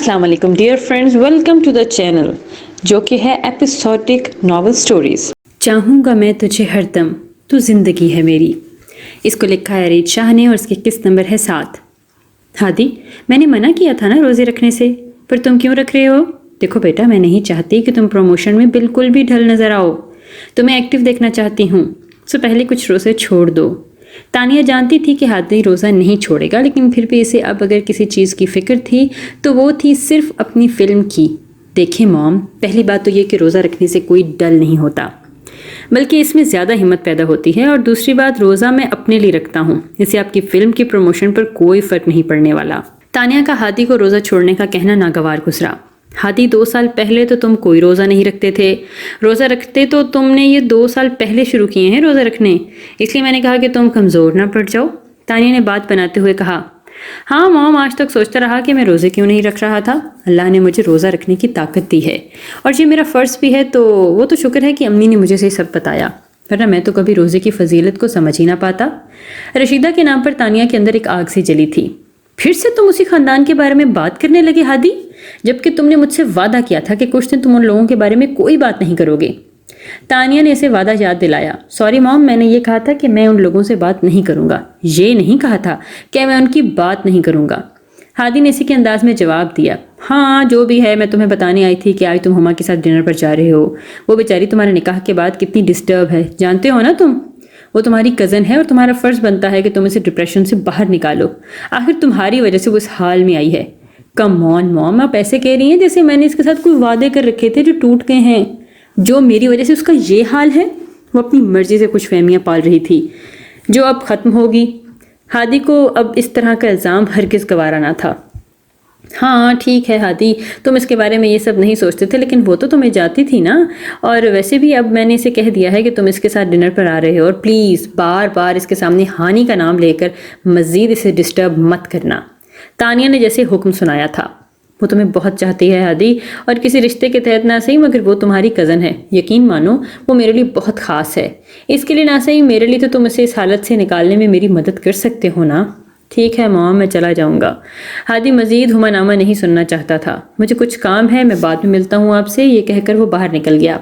السلام علیکم dear friends, welcome to the channel جو کہ ہے ایپیسوڈک ناول سٹوریز۔ چاہوں گا میں تجھے ہر دم، تو زندگی ہے میری۔ اس کو لکھا ہے ریت شاہ نے اور اس کی قسط نمبر ہے 7۔ ہادی، میں نے منع کیا تھا نا روزے رکھنے سے، پر تم کیوں رکھ رہے ہو؟ دیکھو بیٹا، میں نہیں چاہتی کہ تم پروموشن میں بالکل بھی ڈھل نظر آؤ، تمہیں ایکٹیو دیکھنا چاہتی ہوں، سو پہلے کچھ روزے چھوڑ دو۔ تانیہ جانتی تھی کہ ہادی روزہ نہیں چھوڑے گا، لیکن پھر بھی اسے اب اگر کسی چیز کی فکر تھی تو وہ تھی صرف اپنی فلم کی۔ دیکھیں موم، پہلی بات تو یہ کہ روزہ رکھنے سے کوئی ڈل نہیں ہوتا، بلکہ اس میں زیادہ ہمت پیدا ہوتی ہے، اور دوسری بات روزہ میں اپنے لیے رکھتا ہوں، اس سے آپ کی فلم کی پروموشن پر کوئی فرق نہیں پڑنے والا۔ تانیہ کا ہادی کو روزہ چھوڑنے کا کہنا ناگوار گزرا۔ ہادی 2 سال پہلے تو تم کوئی روزہ نہیں رکھتے تھے، روزہ رکھتے تو تم نے یہ 2 سال پہلے شروع کیے ہیں روزہ رکھنے، اس لیے میں نے کہا کہ تم کمزور نہ پڑ جاؤ۔ تانیہ نے بات بناتے ہوئے کہا، ہاں موم، آج تک سوچتا رہا کہ میں روزے کیوں نہیں رکھ رہا تھا۔ اللہ نے مجھے روزہ رکھنے کی طاقت دی ہے اور یہ میرا فرض بھی ہے، تو وہ تو شکر ہے کہ امی نے مجھے سے سب بتایا، ورنہ میں تو کبھی روزے کی فضیلت کو سمجھ ہی نہ پاتا۔ رشیدہ کے نام پر تانیہ کے اندر ایک آگ سی جلی تھی۔ پھر سے تم اسی خاندان کے بارے میں بات کرنے لگے ہادی، جبکہ تم نے مجھ سے وعدہ کیا تھا کہ کچھ دن تم ان لوگوں کے بارے میں کوئی بات نہیں کرو گے۔ تانیہ نے اسے وعدہ یاد دلایا۔ سوری موم، میں نے یہ کہا تھا کہ میں ان لوگوں سے بات نہیں کروں گا، یہ نہیں کہا تھا کہ میں ان کی بات نہیں کروں گا۔ ہادی نے اسی کے انداز میں جواب دیا، ہاں جو بھی ہے، میں تمہیں بتانے آئی تھی کہ آج تم ہما کے ساتھ ڈنر پر جا رہے ہو۔ وہ بیچاری تمہارے نکاح کے بعد کتنی ڈسٹرب ہے، جانتے ہو نا تم؟ وہ تمہاری کزن ہے اور تمہارا فرض بنتا ہے کہ تم اسے ڈپریشن سے باہر نکالو، آخر تمہاری وجہ سے وہ اس حال میں آئی ہے۔ کم آن موم، آپ ایسے کہہ رہی ہیں جیسے میں نے اس کے ساتھ کوئی وعدے کر رکھے تھے جو ٹوٹ گئے ہیں، جو میری وجہ سے اس کا یہ حال ہے۔ وہ اپنی مرضی سے کچھ فہمیاں پال رہی تھی جو اب ختم ہوگی۔ ہادی کو اب اس طرح کا الزام ہرگز گوارا نہ تھا۔ ہاں ٹھیک ہے ہادی، تم اس کے بارے میں یہ سب نہیں سوچتے تھے، لیکن وہ تو تمہیں جاتی تھی نا، اور ویسے بھی اب میں نے اسے کہہ دیا ہے کہ تم اس کے ساتھ ڈنر پر آ رہے ہو، اور پلیز بار بار اس کے سامنے ہانی کا نام لے کر مزید اسے ڈسٹرب مت کرنا۔ تانیہ نے جیسے حکم سنایا تھا۔ وہ تمہیں بہت چاہتی ہے ہادی، اور کسی رشتے کے تحت نہ صحیح مگر وہ تمہاری کزن ہے، یقین مانو وہ میرے لیے بہت خاص ہے، اس کے لیے نہ صحیح میرے لیے تو تم اسے اس حالت سے نکالنے میں میری مدد کر سکتے ہو نا۔ ٹھیک ہے موم، میں چلا جاؤں گا۔ ہادی مزید ہما نامہ نہیں سننا چاہتا تھا۔ مجھے کچھ کام ہے، میں بعد میں ملتا ہوں آپ سے، یہ کہہ کر وہ باہر نکل گیا،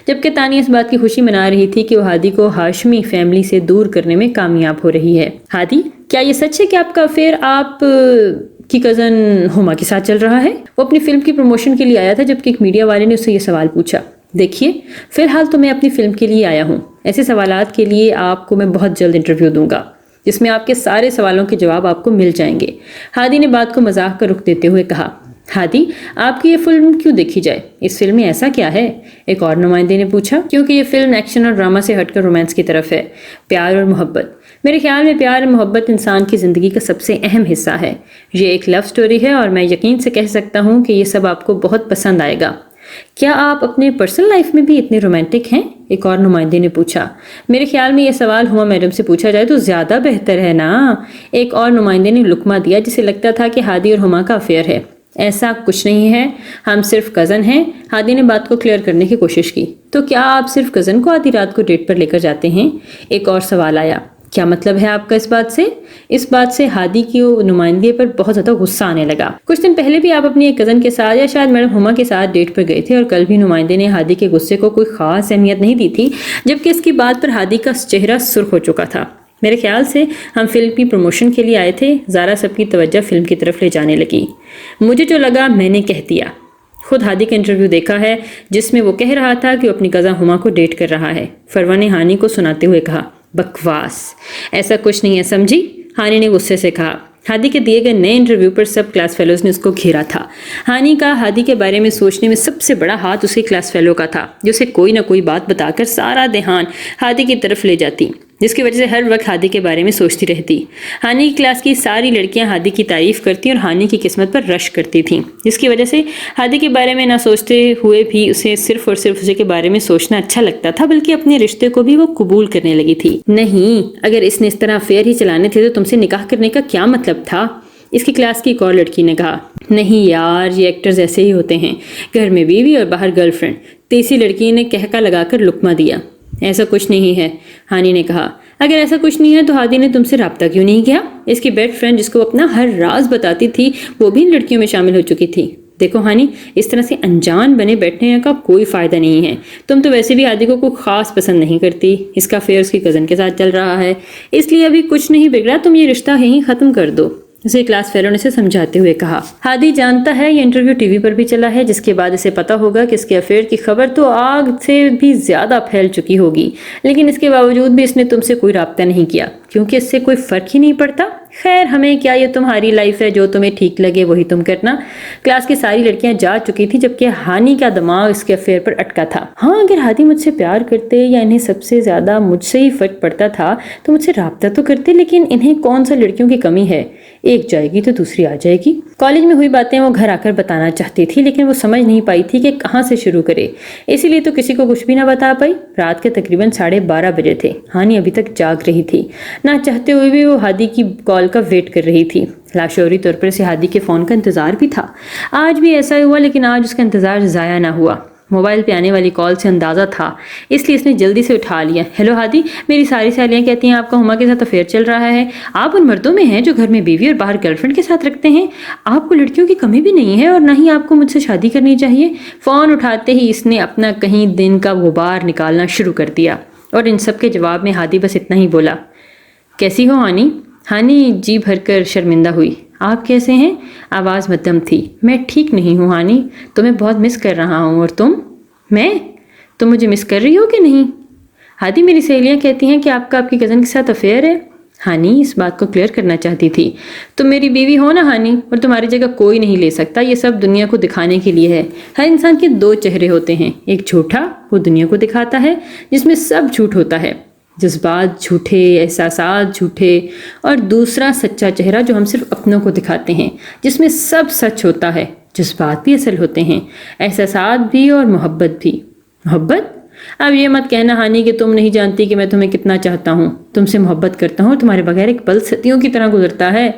جبکہ تانیہ اس بات کی خوشی منا رہی تھی کہ وہ ہادی کو ہاشمی فیملی سے دور کرنے میں کامیاب ہو رہی ہے۔ ہادی، کیا یہ سچ ہے کہ آپ کا افیئر آپ کی کزن ہما کے ساتھ چل رہا ہے؟ وہ اپنی فلم کی پروموشن کے لیے آیا تھا، جبکہ ایک میڈیا والے نے اس سے یہ سوال پوچھا۔ دیکھیے، فی الحال تو میں اپنی فلم کے لیے آیا ہوں، ایسے سوالات کے لیے آپ کو میں بہت جلد انٹرویو دوں گا جس میں آپ کے سارے سوالوں کے جواب آپ کو مل جائیں گے۔ ہادی نے بات کو مذاق کا رخ دیتے ہوئے کہا، ہادی آپ کی یہ فلم کیوں دیکھی جائے؟ اس فلم میں ایسا کیا ہے؟ ایک اور نمائندے نے پوچھا۔ کیونکہ یہ فلم ایکشن اور ڈرامہ سے ہٹ کر رومانس کی طرف ہے، پیار اور محبت۔ میرے خیال میں پیار اور محبت انسان کی زندگی کا سب سے اہم حصہ ہے۔ یہ ایک لو سٹوری ہے اور میں یقین سے کہہ سکتا ہوں کہ یہ سب آپ کو بہت پسند آئے گا۔ کیا آپ اپنے پرسنل لائف میں بھی اتنے رومانٹک ہیں؟ ایک اور نمائندے نے پوچھا۔ میرے خیال میں یہ سوال ہما میڈم سے پوچھا جائے تو زیادہ بہتر ہے نا، ایک اور نمائندے نے لقمہ دیا جسے لگتا تھا کہ ہادی اور ہما کا افیئر ہے۔ ایسا کچھ نہیں ہے، ہم صرف کزن ہیں۔ ہادی نے بات کو کلیئر کرنے کی کوشش کی۔ تو کیا آپ صرف کزن کو آدھی رات کو ڈیٹ پر لے کر جاتے ہیں؟ ایک اور سوال آیا۔ کیا مطلب ہے آپ کا اس بات سے؟ اس بات سے ہادی کی نمائندے پر بہت زیادہ غصہ آنے لگا۔ کچھ دن پہلے بھی آپ اپنی ایک کزن کے ساتھ یا شاید میڈم ہما کے ساتھ ڈیٹ پر گئے تھے، اور کل بھی نمائندے نے ہادی کے غصے کو کوئی خاص اہمیت نہیں دی تھی، جبکہ اس کی بات پر ہادی کا چہرہ سرخ ہو چکا تھا۔ میرے خیال سے ہم فلم کی پروموشن کے لیے آئے تھے۔ زارا سب کی توجہ فلم کی طرف لے جانے لگی۔ مجھے جو لگا میں نے کہہ دیا۔ خود ہادی کا انٹرویو دیکھا ہے جس میں وہ کہہ رہا تھا کہ وہ اپنی کزن ہما کو ڈیٹ کر رہا ہے۔ فروا نے ہانی کو سناتے ہوئے کہا، بکواس، ایسا کچھ نہیں ہے سمجھی؟ ہانی نے غصے سے کہا۔ ہادی کے دیے گئے نئے انٹرویو پر سب کلاس فیلوز نے اس کو گھیرا تھا۔ ہانی کا ہادی کے بارے میں سوچنے میں سب سے بڑا ہاتھ اس کے کلاس فیلو کا تھا، جو اسے کوئی نہ کوئی بات بتا کر سارا دھیان ہادی کی طرف لے جاتی، جس کی وجہ سے ہر وقت ہادی کے بارے میں سوچتی رہتی۔ ہانی کی کلاس کی ساری لڑکیاں ہادی کی تعریف کرتی اور ہانی کی قسمت پر رش کرتی تھیں، جس کی وجہ سے ہادی کے بارے میں نہ سوچتے ہوئے بھی اسے صرف اور صرف اسے کے بارے میں سوچنا اچھا لگتا تھا، بلکہ اپنے رشتے کو بھی وہ قبول کرنے لگی تھی۔ نہیں، اگر اس نے اس طرح افیئر ہی چلانے تھے تو تم سے نکاح کرنے کا کیا مطلب تھا؟ اس کی کلاس کی ایک اور لڑکی نے کہا۔ نہیں یار، یہ ایکٹرز ایسے ہی ہوتے ہیں، گھر میں بیوی اور باہر گرل فرینڈ۔ تیسری لڑکی نے کہکا لگا کر لقمہ دیا۔ ایسا کچھ نہیں ہے، ہانی نے کہا۔ اگر ایسا کچھ نہیں ہے تو ہادی نے تم سے رابطہ کیوں نہیں کیا؟ اس کی بیسٹ فرینڈ جس کو اپنا ہر راز بتاتی تھی وہ بھی ان لڑکیوں میں شامل ہو چکی تھی۔ دیکھو ہانی، اس طرح سے انجان بنے بیٹھنے کا کوئی فائدہ نہیں ہے. تم تو ویسے بھی ہادی کو کوئی خاص پسند نہیں کرتی. اس کا افیئر اس کی کزن کے ساتھ چل رہا ہے، اس لیے ابھی کچھ نہیں بگڑا. تم یہ رشتہ یہیں ختم کر دو، اسے کلاس فیلو نے اسے سمجھاتے ہوئے کہا. ہادی جانتا ہے یہ انٹرویو ٹی وی پر بھی چلا ہے، جس کے بعد اسے پتا ہوگا کہ اس کے افیئر کی خبر تو آگ سے بھی زیادہ پھیل چکی ہوگی، لیکن اس کے باوجود بھی اس نے تم سے کوئی رابطہ نہیں کیا کیونکہ اس سے کوئی فرق ہی نہیں پڑتا. خیر ہمیں کیا، یہ تمہاری لائف ہے، جو تمہیں ٹھیک لگے وہی تم کرنا. کلاس کی ساری لڑکیاں جا چکی تھی جبکہ ہانی کا دماغ اس کے افیئر پر اٹکا تھا. ہاں اگر ہادی مجھ سے پیار کرتے یا انہیں سب سے زیادہ مجھ سے ہی فرق پڑتا تھا تو مجھ سے رابطہ تو کرتے، لیکن انہیں کون سا لڑکیوں کی کمی ہے، ایک جائے گی تو دوسری آ جائے گی. کالج میں ہوئی باتیں وہ گھر آ کر بتانا چاہتی تھی، لیکن وہ سمجھ نہیں پائی تھی کہ کہاں سے شروع کرے، اسی لیے تو کسی کو کچھ بھی نہ بتا پائی. رات کے تقریباً 12:30 بجے تھے. ہانی ابھی تک جاگ رہی تھی، نہ چاہتے ہوئے بھی وہ ہادی کی کال کا ویٹ کر رہی تھی. لاشعوری طور پر اسے ہادی کے فون کا انتظار بھی تھا. آج بھی ایسا ہی ہوا، لیکن آج اس کا انتظار ضائع نہ ہوا. موبائل پہ آنے والی کال سے اندازہ تھا، اس لیے اس نے جلدی سے اٹھا لیا. ہیلو ہادی، میری ساری سہیلیاں کہتی ہیں آپ کا ہما کے ساتھ افیئر چل رہا ہے. آپ ان مردوں میں ہیں جو گھر میں بیوی اور باہر گرل فرینڈ کے ساتھ رکھتے ہیں. آپ کو لڑکیوں کی کمی بھی نہیں ہے اور نہ ہی آپ کو مجھ سے شادی کرنی چاہیے. فون اٹھاتے ہی اس نے اپنا کہیں دن کا غبار نکالنا شروع کر دیا، اور ان سب کے جواب میں ہادی بس اتنا ہی بولا، کیسی ہو ہانی؟ ہانی جی بھر کر شرمندہ ہوئی. آپ کیسے ہیں؟ آواز مدھم تھی. میں ٹھیک نہیں ہوں ہانی، تمہیں بہت مس کر رہا ہوں. اور تم مجھے مس کر رہی ہو کہ نہیں؟ ہادی میری سہیلیاں کہتی ہیں کہ آپ کی کزن کے ساتھ افیئر ہے. ہانی اس بات کو کلیئر کرنا چاہتی تھی. تم میری بیوی ہو نا ہانی، اور تمہاری جگہ کوئی نہیں لے سکتا. یہ سب دنیا کو دکھانے کے لیے ہے. ہر انسان کے 2 چہرے ہوتے ہیں، ایک جھوٹا وہ دنیا کو دکھاتا ہے جس میں سب جھوٹ ہوتا ہے، جذبات جھوٹے، احساسات جھوٹے، اور دوسرا سچا چہرہ جو ہم صرف اپنوں کو دکھاتے ہیں، جس میں سب سچ ہوتا ہے، جذبات بھی اصل ہوتے ہیں، احساسات بھی اور محبت بھی. محبت؟ اب یہ مت کہنا ہانی کہ تم نہیں جانتی کہ میں تمہیں کتنا چاہتا ہوں. تم سے محبت کرتا ہوں اور تمہارے بغیر ایک پل صدیوں کی طرح گزرتا ہے.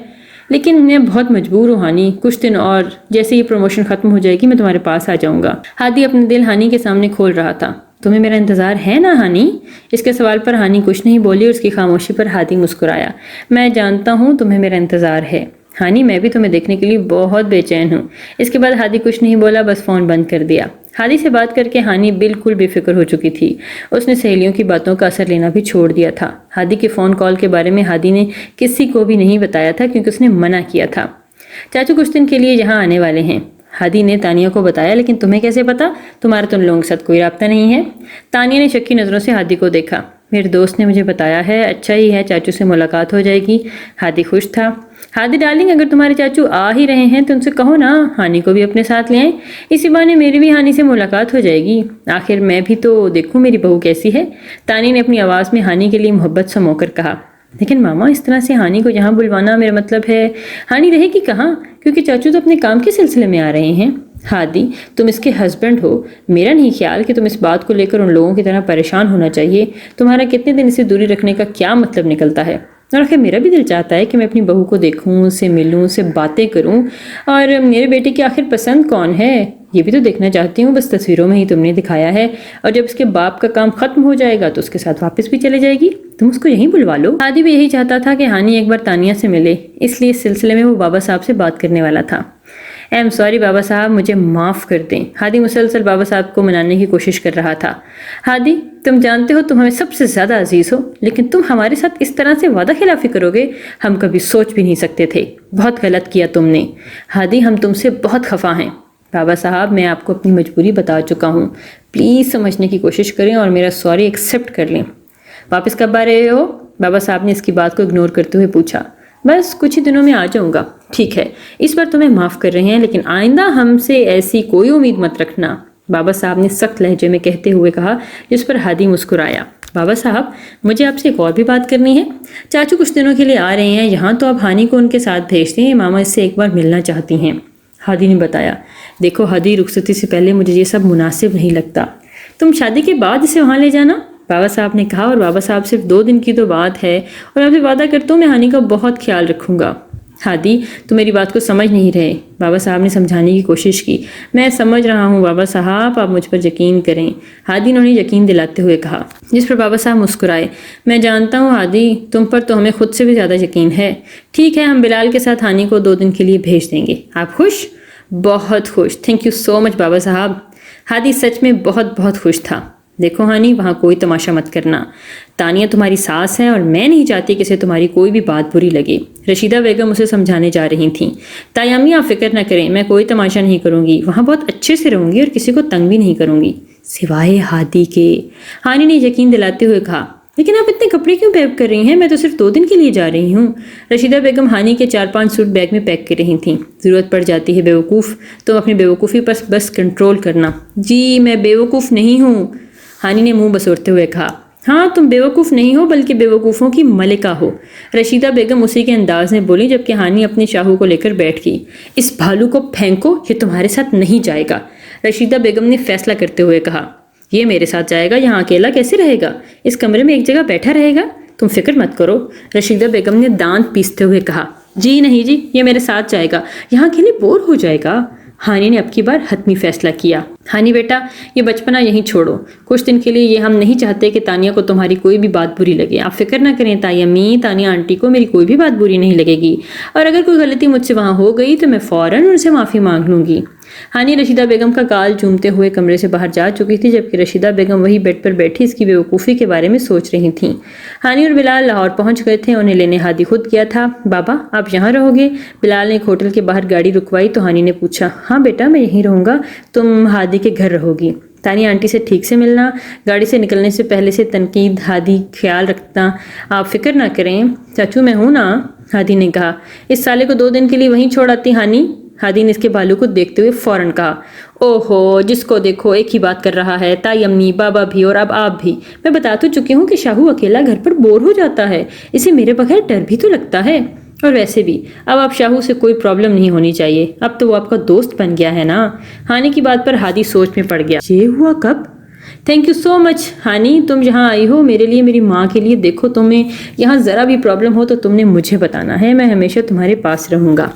لیکن میں بہت مجبور ہوں ہانی، کچھ دن اور، جیسے یہ پروموشن ختم ہو جائے گی میں تمہارے پاس آ جاؤں گا. ہادی اپنے دل ہانی کے سامنے کھول رہا تھا. تمہیں میرا انتظار ہے نا ہانی؟ اس کے سوال پر ہانی کچھ نہیں بولی اور اس کی خاموشی پر ہادی مسکرایا. میں جانتا ہوں تمہیں میرا انتظار ہے ہانی، میں بھی تمہیں دیکھنے کے لیے بہت بے چین ہوں. اس کے بعد ہادی کچھ نہیں بولا، بس فون بند کر دیا. ہادی سے بات کر کے ہانی بالکل بے فکر ہو چکی تھی. اس نے سہیلیوں کی باتوں کا اثر لینا بھی چھوڑ دیا تھا. ہادی کے فون کال کے بارے میں ہادی نے کسی کو بھی نہیں بتایا تھا کیونکہ اس نے منع کیا تھا. چاچو کچھ دن کے لیے یہاں آنے والے ہیں. ہادی نے تانیہ کو بتایا. لیکن تمہیں کیسے پتا؟ تمہارا تو ان لوگوں کے ساتھ کوئی رابطہ نہیں ہے. تانیہ نے شکی نظروں سے ہادی کو دیکھا. میرے دوست نے مجھے بتایا ہے. اچھا ہی ہے، چاچو سے ملاقات ہو جائے گی. ہادی خوش تھا. ہادی ڈارلنگ، اگر تمہارے چاچو آ ہی رہے ہیں تو ان سے کہو نا ہانی کو بھی اپنے ساتھ لے آئیں. اسی بہانے میری بھی ہانی سے ملاقات ہو جائے گی. آخر میں بھی تو دیکھوں میری بہو کیسی ہے. تانیہ نے اپنی آواز میں ہانی کے لیے محبت سمو کر کہا. لیکن ماما اس طرح سے ہانی کو یہاں بلوانا، میرا مطلب ہے ہانی رہے گی کہاں؟ کیونکہ چاچو تو اپنے کام کے سلسلے میں آ رہے ہیں. ہادی تم اس کے ہسبینڈ ہو، میرا نہیں خیال کہ تم اس بات کو لے کر ان لوگوں کی طرح پریشان ہونا چاہیے. تمہارا کتنے دن اسے دوری رکھنے کا کیا مطلب نکلتا ہے؟ اور آخر میرا بھی دل چاہتا ہے کہ میں اپنی بہو کو دیکھوں، اسے ملوں، اسے باتیں کروں. اور میرے بیٹے کی آخر پسند کون ہے یہ بھی تو دیکھنا چاہتی ہوں. بس تصویروں میں ہی تم نے دکھایا ہے، اور جب اس کے باپ کا کام ختم ہو جائے گا تو اس کے ساتھ واپس بھی چلے جائے گی. تم اس کو یہیں بلوا لو. ہادی بھی یہی چاہتا تھا کہ ہانی ایک بار تانیہ سے ملے، اس لیے اس سلسلے میں وہ بابا صاحب سے بات کرنے والا تھا. ایم سوری بابا صاحب، مجھے معاف کر دیں. ہادی مسلسل بابا صاحب کو منانے کی کوشش کر رہا تھا. ہادی تم جانتے ہو تم ہمیں سب سے زیادہ عزیز ہو، لیکن تم ہمارے ساتھ اس طرح سے وعدہ خلافی کرو گے ہم کبھی سوچ بھی نہیں سکتے تھے. بہت غلط کیا تم نے. ہادی ہم تم سے بہت خفا ہیں. بابا صاحب میں آپ کو اپنی مجبوری بتا چکا ہوں، پلیز سمجھنے کی کوشش کریں اور میرا سوری ایکسیپٹ کر لیں. واپس کب آ رہے ہو؟ بابا صاحب نے اس کی بات کو اگنور کرتے ہوئے پوچھا. بس کچھ ہی دنوں میں آ جاؤں گا. ٹھیک ہے، اس بار تمہیں معاف کر رہے ہیں، لیکن آئندہ ہم سے ایسی کوئی امید مت رکھنا، بابا صاحب نے سخت لہجے میں کہتے ہوئے کہا، جس پر ہادی مسکرایا. بابا صاحب مجھے آپ سے ایک اور بھی بات کرنی ہے. چاچو کچھ دنوں کے لیے آ رہے ہیں یہاں، تو آپ ہانی کو ان کے ساتھ بھیج دیں. ماما اس سے ایک بار ملنا چاہتی ہیں. ہادی نے بتایا. دیکھو ہادی، رخصتی سے پہلے مجھے یہ سب مناسب نہیں لگتا. تم شادی کے بعد اسے وہاں لے جانا، بابا صاحب نے کہا. اور بابا صاحب صرف 2 دن کی تو بات ہے، اور آپ سے وعدہ کرتا ہوں میں ہانی کا بہت خیال رکھوں گا. ہادی تم میری بات کو سمجھ نہیں رہے. بابا صاحب نے سمجھانے کی کوشش کی. میں سمجھ رہا ہوں بابا صاحب، آپ مجھ پر یقین کریں. ہادی نے انہیں یقین دلاتے ہوئے کہا، جس پر بابا صاحب مسکرائے. میں جانتا ہوں ہادی، تم پر تو ہمیں خود سے بھی زیادہ یقین ہے. ٹھیک ہے، ہم بلال کے ساتھ ہانی کو 2 دن کے لیے بھیج دیں گے. آپ خوش؟ بہت خوش. تھینک یو سو مچ بابا صاحب. ہادی سچ میں بہت بہت خوش تھا. دیکھو ہانی وہاں کوئی تماشا مت کرنا. تانیہ تمہاری ساس ہے اور میں نہیں چاہتی کہ اسے تمہاری کوئی بھی بات بری لگے. رشیدہ بیگم اسے سمجھانے جا رہی تھیں. تائی امی آپ فکر نہ کریں, میں کوئی تماشا نہیں کروں گی, وہاں بہت اچھے سے رہوں گی اور کسی کو تنگ بھی نہیں کروں گی سوائے ہادی کے. ہانی نے یقین دلاتے ہوئے کہا. لیکن آپ اتنے کپڑے کیوں پیک کر رہی ہیں؟ میں تو صرف 2 دن کے لیے جا رہی ہوں. رشیدہ بیگم ہانی کے 4-5 سوٹ بیگ میں پیک کر رہی تھیں. ضرورت پڑ جاتی ہے بیوقوف, تم اپنی بیوقوفی پر بس کنٹرول کرنا. جی میں بیوقوف نہیں ہوں, ہانی نے منہ بسورتے ہوئے کہا. ہاں تم بیوقوف نہیں ہو بلکہ بیوقوفوں کی ملکہ ہو. رشیدہ بیگم اسی کے انداز میں بولی جبکہ ہانی اپنے شاہو کو لے کر بیٹھ گئی. اس بھالو کو پھینکو, یہ تمہارے ساتھ نہیں جائے گا. رشیدہ بیگم نے فیصلہ کرتے ہوئے کہا. یہ میرے ساتھ جائے گا, یہاں اکیلا کیسے رہے گا؟ اس کمرے میں ایک جگہ بیٹھا رہے گا. تم فکر مت کرو. رشیدہ بیگم نے دانت پیستے ہوئے کہا. جی نہیں جی, یہ میرے ساتھ جائے گا, یہاں اکیلے بور ہو جائے گا. ہانی نے اب کی بار حتمی فیصلہ کیا. ہانی بیٹا یہ بچپنا یہیں چھوڑو, کچھ دن کے لیے یہ ہم نہیں چاہتے کہ تانیہ کو تمہاری کوئی بھی بات بری لگے. آپ فکر نہ کریں تائی امی, تانیہ آنٹی کو میری کوئی بھی بات بری نہیں لگے گی, اور اگر کوئی غلطی مجھ سے وہاں ہو گئی تو میں فوراً ان سے معافی مانگ لوں گی. ہانی رشیدہ بیگم کا گال چومتے ہوئے کمرے سے باہر جا چکی تھی جبکہ رشیدہ بیگم وہی بیڈ پر بیٹھی اس کی بیوقوفی کے بارے میں سوچ رہی تھیں. ہانی اور بلال لاہور پہنچ گئے تھے. انہیں لینے ہادی خود گیا تھا. بابا آپ یہاں رہو گے؟ بلال نے ایک ہوٹل کے باہر گاڑی رکوائی تو ہانی نے پوچھا. ہاں بیٹا میں یہیں رہوں گا, تم ہادی کے گھر رہو گی. تانیہ آنٹی سے ٹھیک سے ملنا. گاڑی سے نکلنے سے پہلے سے تنقید. ہادی خیال رکھنا, آپ فکر نہ کریں. چاچو میں ہوں نا, ہادی نے کہا. اس سالے کو 2 دن کے لیے وہیں چھوڑ آتی ہانی. ہادی نے اس کے بالوں کو دیکھتے ہوئے فوراً کہا. اوہو جس کو دیکھو ایک ہی بات کر رہا ہے, تائی امی, بابا بھی اور اب آپ بھی. میں بتا تو چکی ہوں کہ شاہو اکیلا گھر پر بور ہو جاتا ہے, اسے میرے بغیر ڈر بھی تو لگتا ہے. اور ویسے بھی اب آپ شاہو سے کوئی پرابلم نہیں ہونی چاہیے, اب تو وہ آپ کا دوست بن گیا ہے نا. ہانی کی بات پر ہادی سوچ میں پڑ گیا. یہ ہوا کب؟ تھینک یو سو مچ ہانی, تم یہاں آئی ہو میرے لیے, میری ماں کے لیے. دیکھو تمہیں یہاں ذرا بھی پرابلم ہو تو تم نے مجھے بتانا ہے, میں ہمیشہ تمہارے پاس رہوں گا.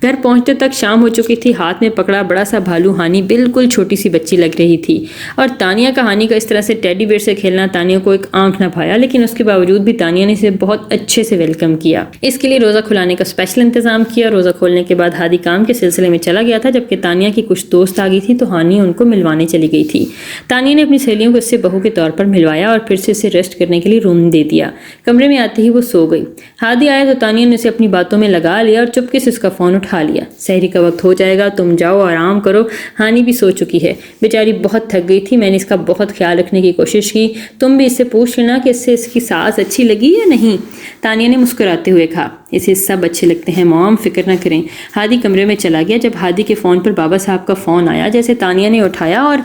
گھر پہنچتے تک شام ہو چکی تھی. ہاتھ میں پکڑا بڑا سا بھالو ہانی بالکل چھوٹی سی بچی لگ رہی تھی, اور تانیہ کا ہانی کا اس طرح سے ٹیڈی بیئر سے کھیلنا تانیہ کو ایک آنکھ نہ بھایا. لیکن اس کے باوجود بھی تانیہ نے اسے بہت اچھے سے ویلکم کیا. اس کے لیے روزہ کھلانے کا اسپیشل انتظام کیا. روزہ کھولنے کے بعد ہادی کام کے سلسلے میں چلا گیا تھا جبکہ تانیہ کی کچھ دوست آ گئی تھی تو ہانی ان کو ملوانے چلی گئی تھی. تانیہ نے اپنی سہیلیوں کو اس سے بہو کے طور پر ملوایا اور پھر سے اسے ریسٹ کرنے کے لیے روم دے دیا. کمرے میں آتے ہی وہ سو گئی. ہادی آیا تو تانیہ نے اسے اپنی باتوں میں لگا لیا اور چپکے سے اس کا فون اٹھا لیا. سحری کا وقت ہو جائے گا, تم جاؤ آرام کرو. ہانی بھی سو چکی ہے, بیچاری بہت تھک گئی تھی. میں نے اس کا بہت خیال رکھنے کی کوشش کی. تم بھی اس سے پوچھ لینا کہ اس سے اس کی ساس اچھی لگی یا نہیں. تانیہ نے مسکراتے ہوئے کہا. اسے سب اچھے لگتے ہیں موم, فکر نہ کریں. ہادی کمرے میں چلا گیا. جب ہادی کے فون پر بابا صاحب کا فون آیا جیسے تانیہ نے اٹھایا. اور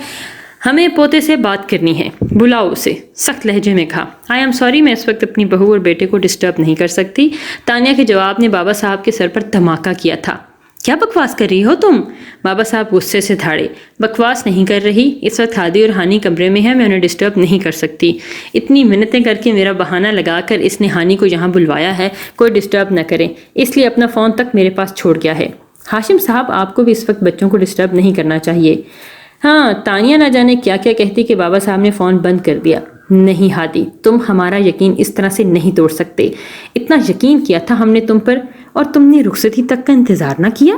ہمیں پوتے سے بات کرنی ہے, بلاؤ اسے, سخت لہجے میں کہا. آئی ایم سوری, میں اس وقت اپنی بہو اور بیٹے کو ڈسٹرب نہیں کر سکتی. تانیہ کے جواب نے بابا صاحب کے سر پر دھماکہ کیا تھا. کیا بکواس کر رہی ہو تم؟ بابا صاحب غصے سے دھاڑے. بکواس نہیں کر رہی, اس وقت ہادی اور ہانی کمرے میں ہیں, میں انہیں ڈسٹرب نہیں کر سکتی. اتنی منتیں کر کے میرا بہانہ لگا کر اس نے ہانی کو یہاں بلوایا ہے, کوئی ڈسٹرب نہ کرے, اس لیے اپنا فون تک میرے پاس چھوڑ گیا ہے. ہاشم صاحب آپ کو بھی اس وقت بچوں کو ڈسٹرب نہیں کرنا چاہیے. ہاں تانیہ نہ جانے کیا کیا کہتی کہ بابا صاحب نے فون بند کر دیا. نہیں ہادی, تم ہمارا یقین اس طرح سے نہیں توڑ سکتے. اتنا یقین کیا تھا ہم نے تم پر, اور تم نے رخصتی تک کا انتظار نہ کیا.